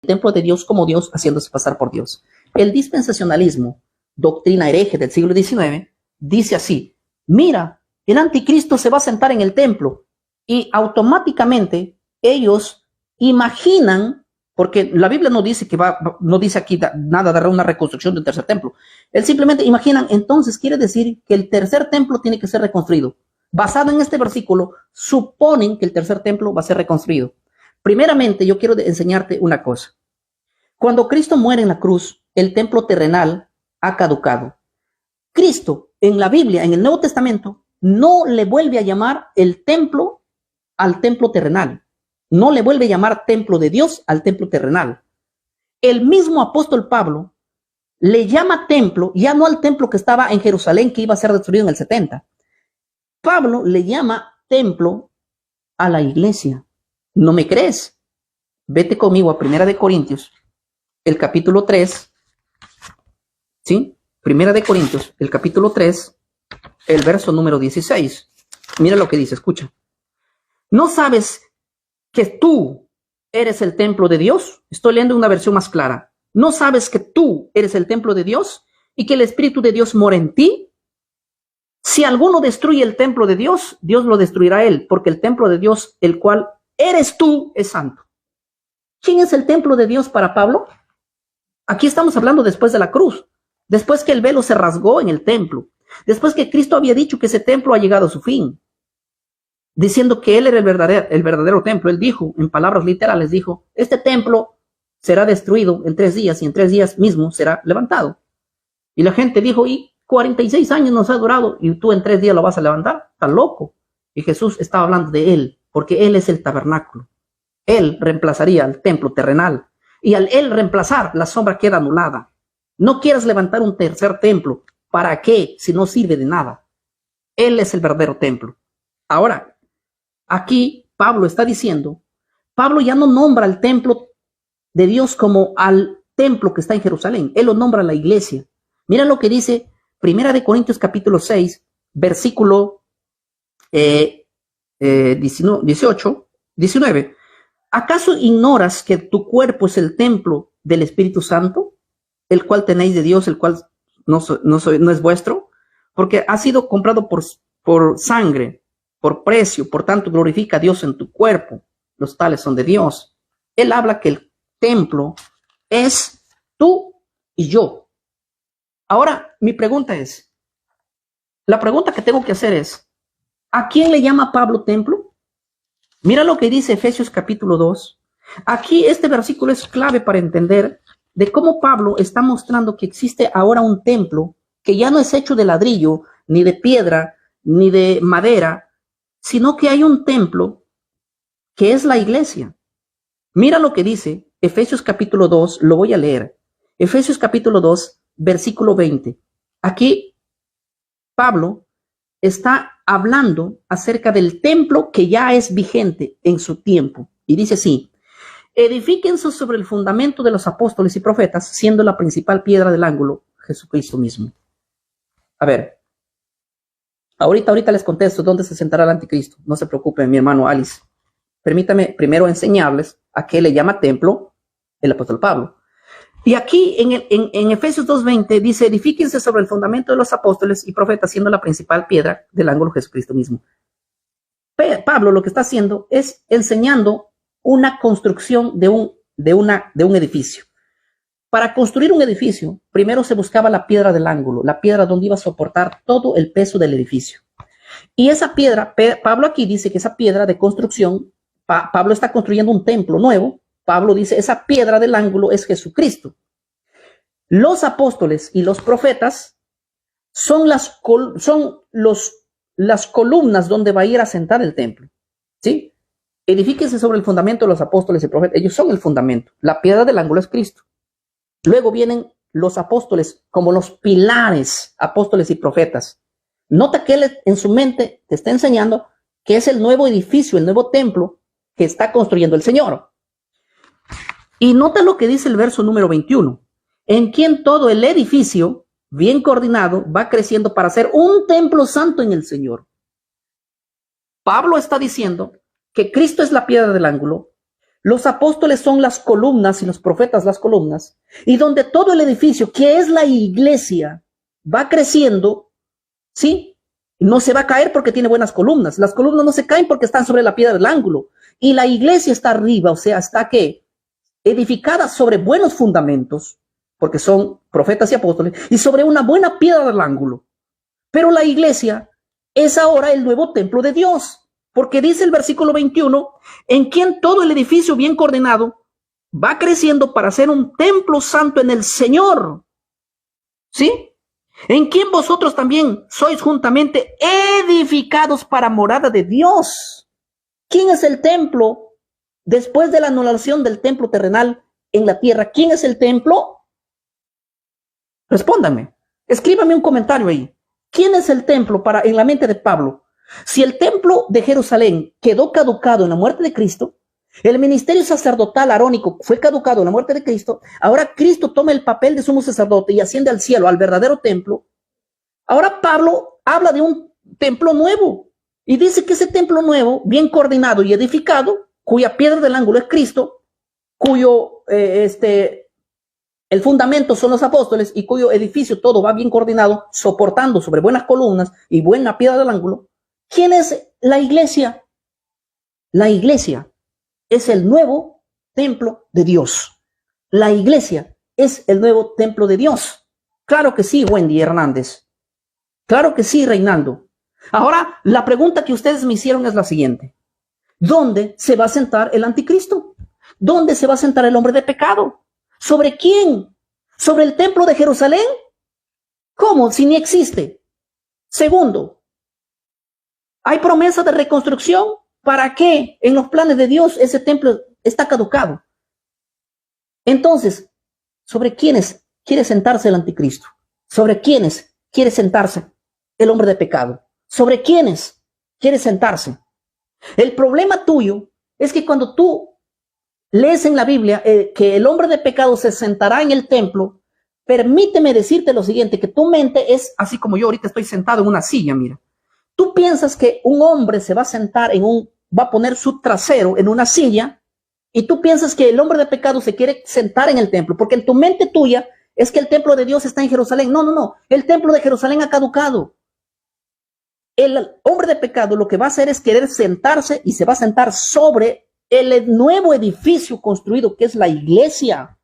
templo de Dios como Dios haciéndose pasar por Dios. El dispensacionalismo, doctrina hereje del siglo XIX, dice así: mira, el anticristo se va a sentar en el templo, y automáticamente ellos imaginan, porque la Biblia no dice no dice aquí nada de una reconstrucción del tercer templo. Él simplemente imaginan, entonces quiere decir que el tercer templo tiene que ser reconstruido. Basado en este versículo, suponen que el tercer templo va a ser reconstruido. Primeramente, yo quiero enseñarte una cosa. Cuando Cristo muere en la cruz, el templo terrenal ha caducado. Cristo, en la Biblia, en el Nuevo Testamento, no le vuelve a llamar el templo al templo terrenal. No le vuelve a llamar templo de Dios al templo terrenal. El mismo apóstol Pablo le llama templo, ya no al templo que estaba en Jerusalén, que iba a ser destruido en el 70. Pablo le llama templo a la iglesia. ¿No me crees? Vete conmigo a 1 Corintios, el capítulo 3, ¿sí? 1 Corintios, el capítulo 3, el verso número 16. Mira lo que dice, escucha. ¿No sabes que tú eres el templo de Dios? Estoy leyendo una versión más clara. ¿No sabes que tú eres el templo de Dios y que el Espíritu de Dios mora en ti? Si alguno destruye el templo de Dios, Dios lo destruirá a él, porque el templo de Dios, el cual eres tú, es santo. ¿Quién es el templo de Dios para Pablo? Aquí estamos hablando después de la cruz, después que el velo se rasgó en el templo, después que Cristo había dicho que ese templo ha llegado a su fin, diciendo que él era el verdadero templo. Él dijo, en palabras literales, dijo, este templo será destruido en 3 días y en 3 días mismo será levantado. Y la gente dijo, y 46 años nos ha durado y tú en 3 días lo vas a levantar, estás loco. Y Jesús estaba hablando de él, porque él es el tabernáculo. Él reemplazaría al templo terrenal, y al él reemplazar, la sombra queda anulada. No quieras levantar un tercer templo. ¿Para qué? Si no sirve de nada. Él es el verdadero templo. Ahora, aquí Pablo está diciendo, Pablo ya no nombra al templo de Dios como al templo que está en Jerusalén. Él lo nombra a la iglesia. Mira lo que dice 1 Corintios capítulo 6, versículo 19. ¿Acaso ignoras que tu cuerpo es el templo del Espíritu Santo, el cual tenéis de Dios, el cual no es vuestro? Porque ha sido comprado por sangre, por precio, por tanto glorifica a Dios en tu cuerpo. Los tales son de Dios. Él habla que el templo es tú y yo. Ahora, la pregunta que tengo que hacer es, ¿a quién le llama Pablo templo? Mira lo que dice Efesios capítulo 2. Aquí este versículo es clave para entender de cómo Pablo está mostrando que existe ahora un templo que ya no es hecho de ladrillo, ni de piedra, ni de madera, sino que hay un templo que es la iglesia. Mira lo que dice Efesios capítulo 2, lo voy a leer. Efesios capítulo 2, versículo 20. Aquí Pablo está hablando acerca del templo que ya es vigente en su tiempo. Y dice así: edifíquense sobre el fundamento de los apóstoles y profetas, siendo la principal piedra del ángulo Jesucristo mismo. A ver, ahorita les contesto dónde se sentará el anticristo. No se preocupen, mi hermano Alice. Permítame primero enseñarles a qué le llama templo el apóstol Pablo. Y aquí en Efesios 2:20 dice, edifíquense sobre el fundamento de los apóstoles y profetas, siendo la principal piedra del ángulo Jesucristo mismo. Pablo lo que está haciendo es enseñando una construcción de un edificio. Para construir un edificio, primero se buscaba la piedra del ángulo, la piedra donde iba a soportar todo el peso del edificio. Y esa piedra, Pablo aquí dice que esa piedra de construcción, Pablo está construyendo un templo nuevo. Pablo dice, esa piedra del ángulo es Jesucristo. Los apóstoles y los profetas son las columnas donde va a ir a sentar el templo. ¿Sí? Edifíquense sobre el fundamento de los apóstoles y profetas. Ellos son el fundamento. La piedra del ángulo es Cristo. Luego vienen los apóstoles como los pilares, apóstoles y profetas. Nota que él en su mente te está enseñando que es el nuevo edificio, el nuevo templo que está construyendo el Señor. Y nota lo que dice el verso número 21, en quien todo el edificio, bien coordinado, va creciendo para ser un templo santo en el Señor. Pablo está diciendo que Cristo es la piedra del ángulo, los apóstoles son las columnas y los profetas las columnas, y donde todo el edificio, que es la iglesia, va creciendo, ¿sí? No se va a caer porque tiene buenas columnas. Las columnas no se caen porque están sobre la piedra del ángulo. Y la iglesia está arriba, o sea, está ¿qué? Edificada sobre buenos fundamentos, porque son profetas y apóstoles, y sobre una buena piedra del ángulo. Pero la iglesia es ahora el nuevo templo de Dios, porque dice el versículo 21, en quien todo el edificio bien coordinado va creciendo para ser un templo santo en el Señor. ¿Sí? En quien vosotros también sois juntamente edificados para morada de Dios. ¿Quién es el templo después de la anulación del templo terrenal en la tierra? ¿Quién es el templo? Respóndanme. Escríbame un comentario ahí. ¿Quién es el templo en la mente de Pablo? Si el templo de Jerusalén quedó caducado en la muerte de Cristo, el ministerio sacerdotal arónico fue caducado en la muerte de Cristo, ahora Cristo toma el papel de sumo sacerdote y asciende al cielo, al verdadero templo. Ahora Pablo habla de un templo nuevo y dice que ese templo nuevo, bien coordinado y edificado, cuya piedra del ángulo es Cristo, cuyo el fundamento son los apóstoles y cuyo edificio todo va bien coordinado, soportando sobre buenas columnas y buena piedra del ángulo. ¿Quién es la iglesia? La iglesia es el nuevo templo de Dios. La iglesia es el nuevo templo de Dios. Claro que sí, Wendy Hernández. Claro que sí, Reinaldo. Ahora, la pregunta que ustedes me hicieron es la siguiente. ¿Dónde se va a sentar el anticristo? ¿Dónde se va a sentar el hombre de pecado? ¿Sobre quién? ¿Sobre el templo de Jerusalén? ¿Cómo? Si ni existe. Segundo, ¿hay promesa de reconstrucción? ¿Para qué? En los planes de Dios ese templo está caducado. Entonces, ¿sobre quiénes quiere sentarse el anticristo? ¿Sobre quiénes quiere sentarse el hombre de pecado? ¿Sobre quiénes quiere sentarse? El problema tuyo es que cuando tú lees en la Biblia que el hombre de pecado se sentará en el templo, permíteme decirte lo siguiente, que tu mente es así como yo ahorita estoy sentado en una silla, mira. Tú piensas que un hombre se va a sentar va a poner su trasero en una silla y tú piensas que el hombre de pecado se quiere sentar en el templo, porque en tu mente tuya es que el templo de Dios está en Jerusalén. No, no, no. El templo de Jerusalén ha caducado. El hombre de pecado lo que va a hacer es querer sentarse y se va a sentar sobre el nuevo edificio construido que es la iglesia.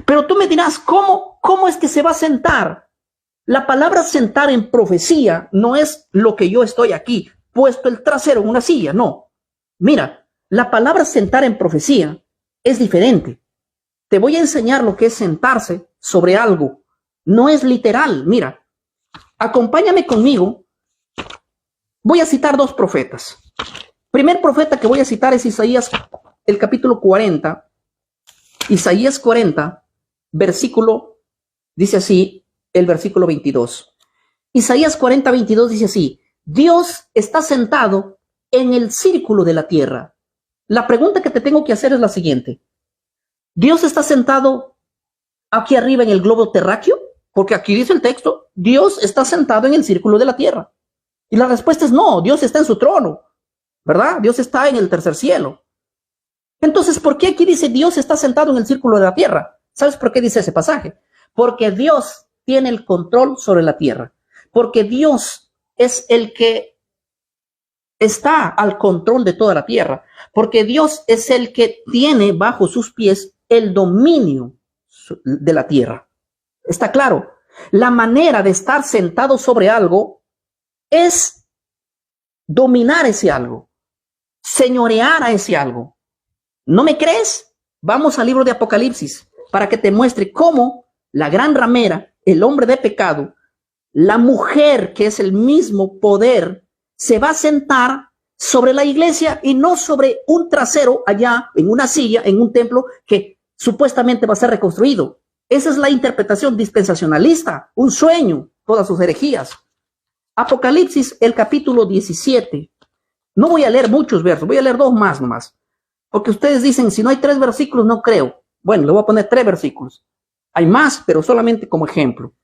Pero tú me dirás, ¿cómo es que se va a sentar? La palabra sentar en profecía no es lo que yo estoy aquí, puesto el trasero en una silla, no. Mira, la palabra sentar en profecía es diferente. Te voy a enseñar lo que es sentarse sobre algo. No es literal, mira. Acompáñame conmigo. Voy a citar dos profetas. Primer profeta que voy a citar es Isaías, el capítulo 40. Isaías 40, versículo, dice así, el versículo 22. Isaías 40, 22 dice así: Dios está sentado en el círculo de la tierra. La pregunta que te tengo que hacer es la siguiente. ¿Dios está sentado aquí arriba en el globo terráqueo? Porque aquí dice el texto, Dios está sentado en el círculo de la tierra. Y la respuesta es no, Dios está en su trono, ¿verdad? Dios está en el tercer cielo. Entonces, ¿por qué aquí dice Dios está sentado en el círculo de la tierra? ¿Sabes por qué dice ese pasaje? Porque Dios tiene el control sobre la tierra. Porque Dios es el que está al control de toda la tierra. Porque Dios es el que tiene bajo sus pies el dominio de la tierra. ¿Está claro? La manera de estar sentado sobre algo es dominar ese algo, señorear a ese algo. ¿No me crees? Vamos al libro de Apocalipsis para que te muestre cómo la gran ramera, el hombre de pecado, la mujer que es el mismo poder, se va a sentar sobre la iglesia y no sobre un trasero allá en una silla, en un templo que supuestamente va a ser reconstruido. Esa es la interpretación dispensacionalista, un sueño, todas sus herejías. Apocalipsis, el capítulo 17. No voy a leer muchos versos, voy a leer dos más nomás. Porque ustedes dicen, si no hay 3 versículos, no creo. Bueno, le voy a poner 3 versículos. Hay más, pero solamente como ejemplo.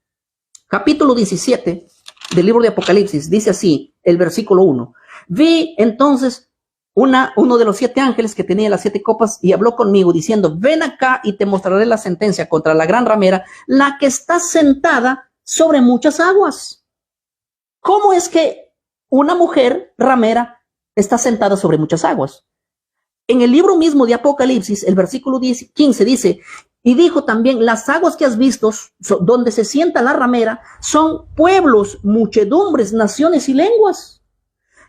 Capítulo 17 del libro de Apocalipsis, dice así, el versículo 1. Vi entonces uno de los 7 ángeles que tenía las 7 copas y habló conmigo diciendo, ven acá y te mostraré la sentencia contra la gran ramera, la que está sentada sobre muchas aguas. ¿Cómo es que una mujer ramera está sentada sobre muchas aguas? En el libro mismo de Apocalipsis, el versículo 15 dice, y dijo también, las aguas que has visto, donde se sienta la ramera, son pueblos, muchedumbres, naciones y lenguas.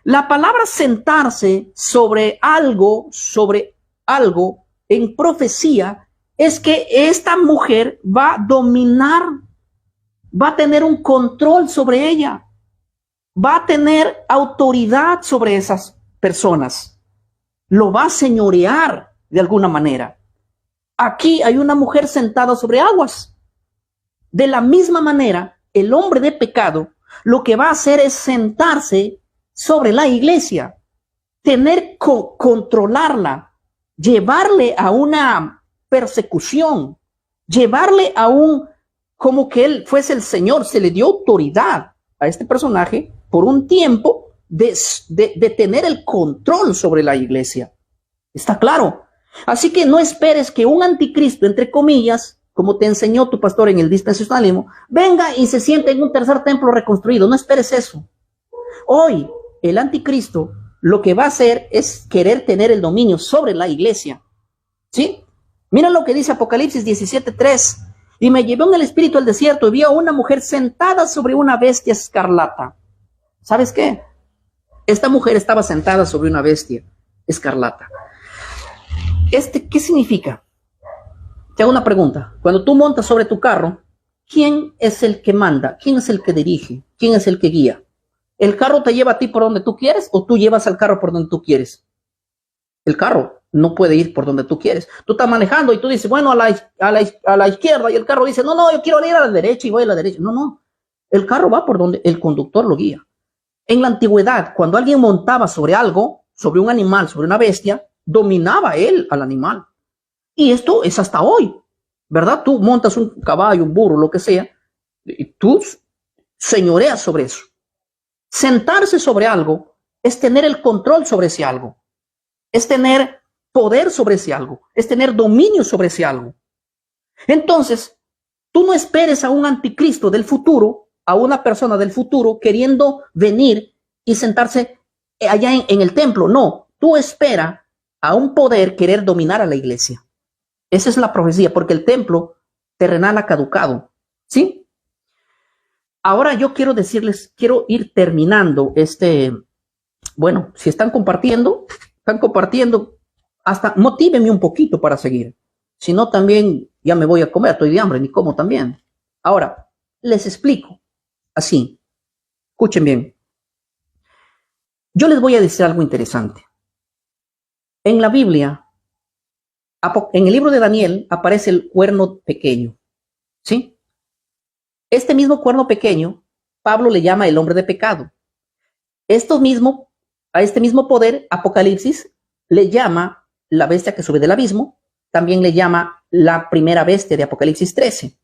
La palabra sentarse sobre algo en profecía es que esta mujer va a dominar, va a tener un control sobre ella, va a tener autoridad sobre esas personas, lo va a señorear de alguna manera. Aquí hay una mujer sentada sobre aguas. De la misma manera, el hombre de pecado lo que va a hacer es sentarse sobre la iglesia, controlarla, llevarle a una persecución, llevarle a como que él fuese el Señor. Se le dio autoridad a este personaje por un tiempo de tener el control sobre la iglesia. ¿Está claro? Así que no esperes que un anticristo, entre comillas, como te enseñó tu pastor en el dispensacionalismo, venga y se siente en un tercer templo reconstruido. No esperes eso. Hoy, el anticristo lo que va a hacer es querer tener el dominio sobre la iglesia. ¿Sí? Mira lo que dice Apocalipsis 17:3. Y me llevó en el espíritu al desierto y vi a una mujer sentada sobre una bestia escarlata. ¿Sabes qué? Esta mujer estaba sentada sobre una bestia escarlata. ¿Qué significa? Te hago una pregunta. Cuando tú montas sobre tu carro, ¿quién es el que manda? ¿Quién es el que dirige? ¿Quién es el que guía? ¿El carro te lleva a ti por donde tú quieres o tú llevas al carro por donde tú quieres? El carro no puede ir por donde tú quieres. Tú estás manejando y tú dices, bueno, a la izquierda, y el carro dice, no, yo quiero ir a la derecha y voy a la derecha. No. El carro va por donde el conductor lo guía. En la antigüedad, cuando alguien montaba sobre algo, sobre un animal, sobre una bestia, dominaba él al animal. Y esto es hasta hoy, ¿verdad? Tú montas un caballo, un burro, lo que sea, y tú señoreas sobre eso. Sentarse sobre algo es tener el control sobre ese algo, es tener poder sobre ese algo, es tener dominio sobre ese algo. Entonces, tú no esperes a un anticristo del futuro, a una persona del futuro queriendo venir y sentarse allá en el templo. No, tú espera a un poder querer dominar a la iglesia. Esa es la profecía, porque el templo terrenal ha caducado, ¿sí? Ahora yo quiero decirles, quiero ir terminando bueno, si están compartiendo, hasta motívenme un poquito para seguir. Si no, también ya me voy a comer, estoy de hambre, ni como también. Ahora, les explico así. Escuchen bien. Yo les voy a decir algo interesante. En la Biblia, en el libro de Daniel, aparece el cuerno pequeño, ¿sí? Este mismo cuerno pequeño, Pablo le llama el hombre de pecado. A este mismo poder, Apocalipsis le llama la bestia que sube del abismo, también le llama la primera bestia de Apocalipsis 13.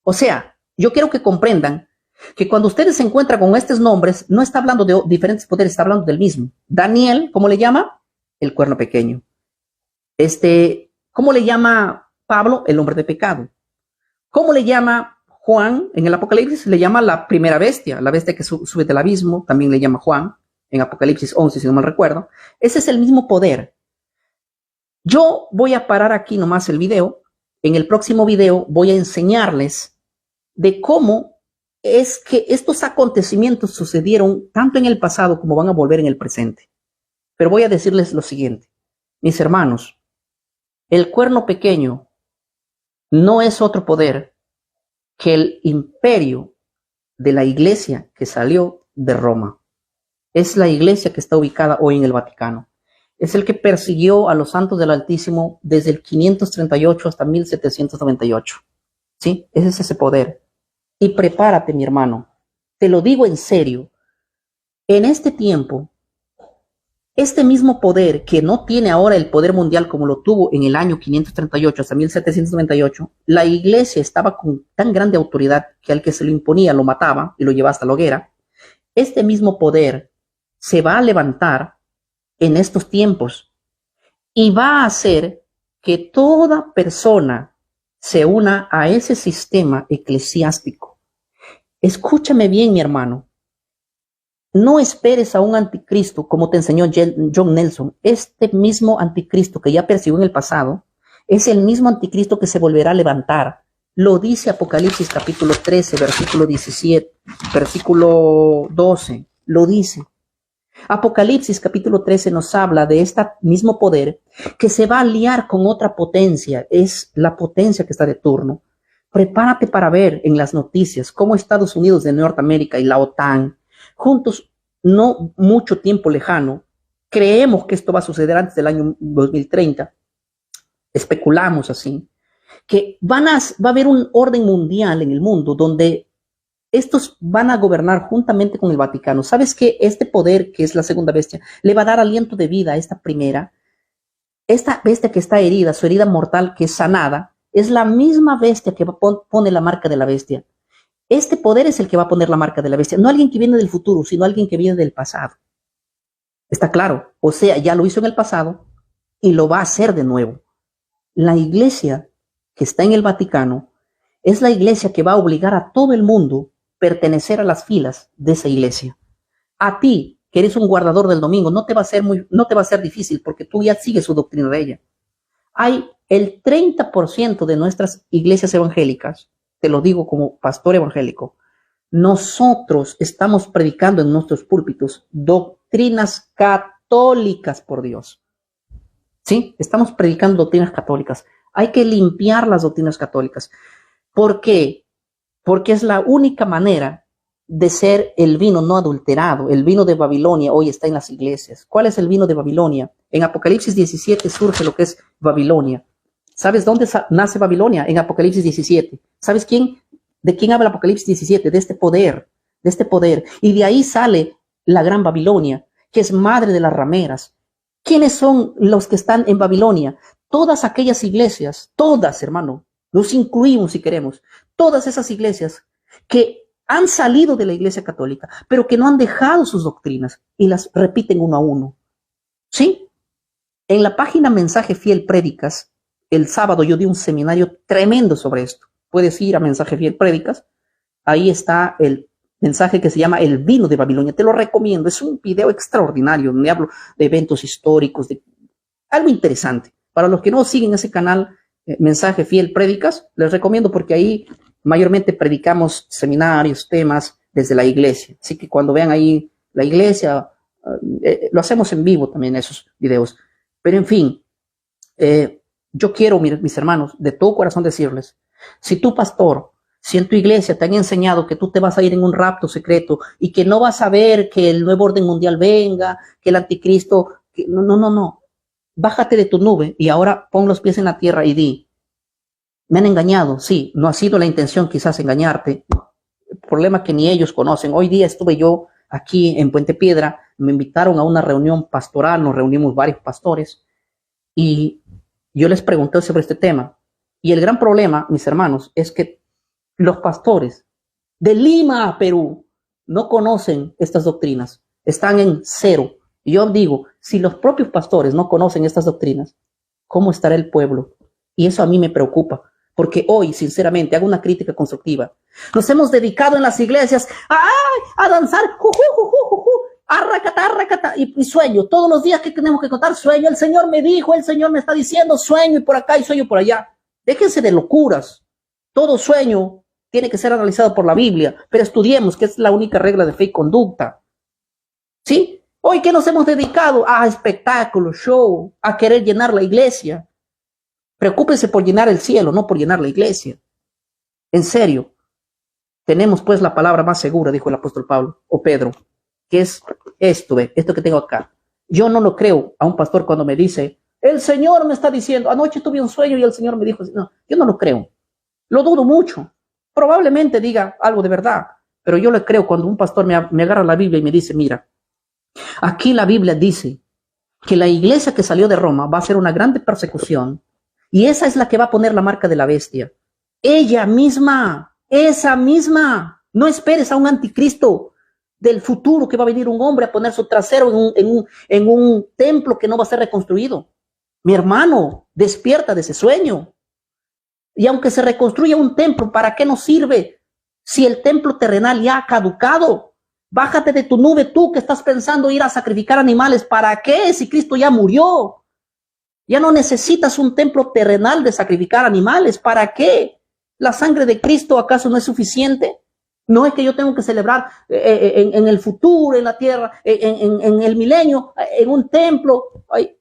O sea, yo quiero que comprendan que cuando ustedes se encuentran con estos nombres, no está hablando de diferentes poderes, está hablando del mismo. Daniel, ¿cómo le llama? El cuerno pequeño. ¿Cómo le llama Pablo? El hombre de pecado. ¿Cómo le llama Juan? En el Apocalipsis le llama la primera bestia, la bestia que sube del abismo, también le llama Juan, en Apocalipsis 11, si no mal recuerdo. Ese es el mismo poder. Yo voy a parar aquí nomás el video. En el próximo video voy a enseñarles de cómo es que estos acontecimientos sucedieron tanto en el pasado como van a volver en el presente. Pero voy a decirles lo siguiente, mis hermanos, el cuerno pequeño no es otro poder que el imperio de la iglesia que salió de Roma. Es la iglesia que está ubicada hoy en el Vaticano. Es el que persiguió a los santos del Altísimo desde el 538 hasta 1798. ¿Sí? Ese es ese poder. Y prepárate, mi hermano. Te lo digo en serio. En este tiempo, este mismo poder que no tiene ahora el poder mundial como lo tuvo en el año 538 hasta 1798, la iglesia estaba con tan grande autoridad que al que se lo imponía lo mataba y lo llevaba hasta la hoguera. Este mismo poder se va a levantar en estos tiempos y va a hacer que toda persona se una a ese sistema eclesiástico. Escúchame bien, mi hermano. No esperes a un anticristo como te enseñó John Nelson. Este mismo anticristo que ya persiguió en el pasado es el mismo anticristo que se volverá a levantar. Lo dice Apocalipsis capítulo 13, versículo 17, versículo 12. Lo dice. Apocalipsis capítulo 13 nos habla de este mismo poder que se va a aliar con otra potencia. Es la potencia que está de turno. Prepárate para ver en las noticias cómo Estados Unidos de Norteamérica y la OTAN, juntos, no mucho tiempo lejano, creemos que esto va a suceder antes del año 2030, especulamos así, que va a haber un orden mundial en el mundo donde estos van a gobernar juntamente con el Vaticano. ¿Sabes que este poder, que es la segunda bestia, le va a dar aliento de vida a esta primera? Esta bestia que está herida, su herida mortal que es sanada, es la misma bestia que pone la marca de la bestia. Este poder es el que va a poner la marca de la bestia. No alguien que viene del futuro, sino alguien que viene del pasado. ¿Está claro? O sea, ya lo hizo en el pasado y lo va a hacer de nuevo. La iglesia que está en el Vaticano es la iglesia que va a obligar a todo el mundo a pertenecer a las filas de esa iglesia. A ti, que eres un guardador del domingo, no te va a ser difícil porque tú ya sigues su doctrina de ella. Hay el 30% de nuestras iglesias evangélicas, te lo digo como pastor evangélico, nosotros estamos predicando en nuestros púlpitos doctrinas católicas, por Dios. ¿Sí? Estamos predicando doctrinas católicas. Hay que limpiar las doctrinas católicas. ¿Por qué? Porque es la única manera de ser el vino no adulterado. El vino de Babilonia hoy está en las iglesias. ¿Cuál es el vino de Babilonia? En Apocalipsis 17 surge lo que es Babilonia. ¿Sabes dónde nace Babilonia? En Apocalipsis 17. ¿Sabes de quién habla Apocalipsis 17? De este poder. Y de ahí sale la gran Babilonia, que es madre de las rameras. ¿Quiénes son los que están en Babilonia? Todas aquellas iglesias, todas, hermano, los incluimos si queremos, todas esas iglesias que han salido de la iglesia católica, pero que no han dejado sus doctrinas y las repiten uno a uno. ¿Sí? En la página Mensaje Fiel Prédicas, el sábado yo di un seminario tremendo sobre esto. Puedes ir a Mensaje Fiel Prédicas, ahí está el mensaje que se llama El vino de Babilonia. Te lo recomiendo, es un video extraordinario donde hablo de eventos históricos, de algo interesante. Para los que no siguen ese canal, Mensaje Fiel Prédicas, les recomiendo porque ahí mayormente predicamos seminarios, temas desde la iglesia. Así que cuando vean ahí la iglesia, lo hacemos en vivo también esos videos. Pero en fin, yo quiero, mis hermanos, de todo corazón decirles, si tu pastor, si en tu iglesia te han enseñado que tú te vas a ir en un rapto secreto y que no vas a ver que el nuevo orden mundial venga, que el anticristo, no. Bájate de tu nube y ahora pon los pies en la tierra y di, me han engañado, sí, no ha sido la intención quizás engañarte. El problema que ni ellos conocen. Hoy día estuve yo aquí en Puente Piedra, me invitaron a una reunión pastoral, nos reunimos varios pastores y yo les pregunté sobre este tema. Y el gran problema, mis hermanos, es que los pastores de Lima, Perú, no conocen estas doctrinas, están en cero. Y yo digo, si los propios pastores no conocen estas doctrinas, ¿cómo estará el pueblo? Y eso a mí me preocupa, porque hoy, sinceramente, hago una crítica constructiva. Nos hemos dedicado en las iglesias a danzar, arracata, y sueño. Todos los días que tenemos que contar, sueño. El Señor me dijo, el Señor me está diciendo, sueño y por acá y sueño por allá. Déjense de locuras. Todo sueño tiene que ser analizado por la Biblia, pero estudiemos, que es la única regla de fe y conducta. ¿Sí? Hoy que nos hemos dedicado a espectáculos, show, a querer llenar la iglesia. Preocúpense por llenar el cielo, no por llenar la iglesia. En serio. Tenemos pues la palabra más segura, dijo el apóstol Pablo o Pedro, que es esto que tengo acá. Yo no lo creo a un pastor cuando me dice, el Señor me está diciendo, anoche tuve un sueño y el Señor me dijo, no, yo no lo creo. Lo dudo mucho. Probablemente diga algo de verdad, pero yo le creo cuando un pastor me agarra la Biblia y me dice, mira, aquí la Biblia dice que la iglesia que salió de Roma va a ser una grande persecución y esa es la que va a poner la marca de la bestia. Ella misma, esa misma. No esperes a un anticristo. del futuro, que va a venir un hombre a poner su trasero en un templo que no va a ser reconstruido. Mi hermano, despierta de ese sueño. Y aunque se reconstruya un templo, ¿para qué nos sirve si el templo terrenal ya ha caducado? Bájate de tu nube tú que estás pensando ir a sacrificar animales. ¿Para qué si Cristo ya murió? Ya no necesitas un templo terrenal de sacrificar animales. ¿Para qué? ¿La sangre de Cristo acaso no es suficiente? No es que yo tengo que celebrar en el futuro, en la tierra, en el milenio, en un templo. Ay,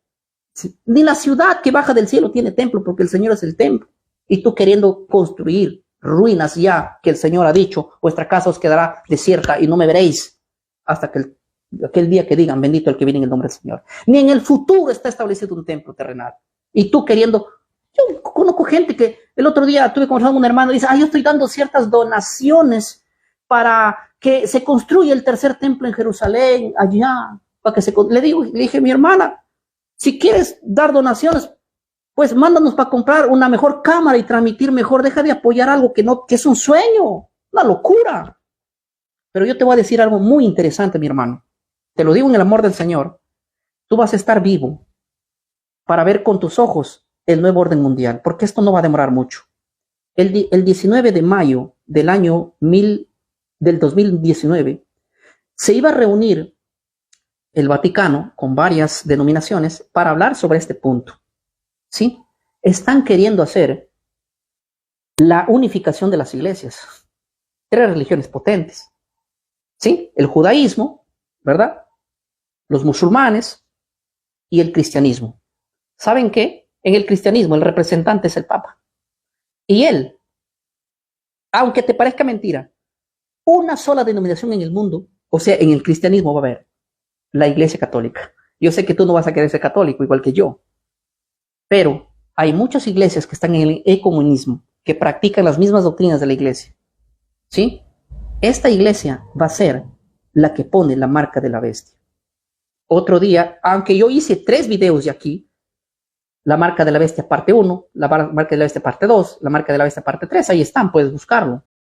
ni la ciudad que baja del cielo tiene templo, porque el Señor es el templo. Y tú queriendo construir ruinas ya, que el Señor ha dicho, vuestra casa os quedará desierta y no me veréis hasta que aquel día que digan, bendito el que viene en el nombre del Señor. Ni en el futuro está establecido un templo terrenal. Y tú queriendo... Yo conozco gente que el otro día tuve conversando con un hermano y dice, yo estoy dando ciertas donaciones para que se construya el tercer templo en Jerusalén, allá, para que le dije, mi hermana, si quieres dar donaciones, pues mándanos para comprar una mejor cámara y transmitir mejor, deja de apoyar algo que es un sueño, una locura. Pero yo te voy a decir algo muy interesante, mi hermano, te lo digo en el amor del Señor, tú vas a estar vivo para ver con tus ojos el nuevo orden mundial, porque esto no va a demorar mucho. El 19 de mayo del año del 2019, se iba a reunir el Vaticano con varias denominaciones para hablar sobre este punto. ¿Sí? Están queriendo hacer la unificación de las iglesias. 3 religiones potentes. ¿Sí? El judaísmo, ¿verdad? Los musulmanes y el cristianismo. ¿Saben qué? En el cristianismo el representante es el Papa. Y él, aunque te parezca mentira, una sola denominación en el mundo, o sea, en el cristianismo va a haber la Iglesia Católica. Yo sé que tú no vas a querer ser católico igual que yo, pero hay muchas iglesias que están en el ecumenismo, que practican las mismas doctrinas de la iglesia. ¿Sí? Esta iglesia va a ser la que pone la marca de la bestia. Otro día, aunque yo hice 3 videos de aquí, la marca de la bestia parte 1, la marca de la bestia parte 2, la marca de la bestia parte 3, ahí están, puedes buscarlo.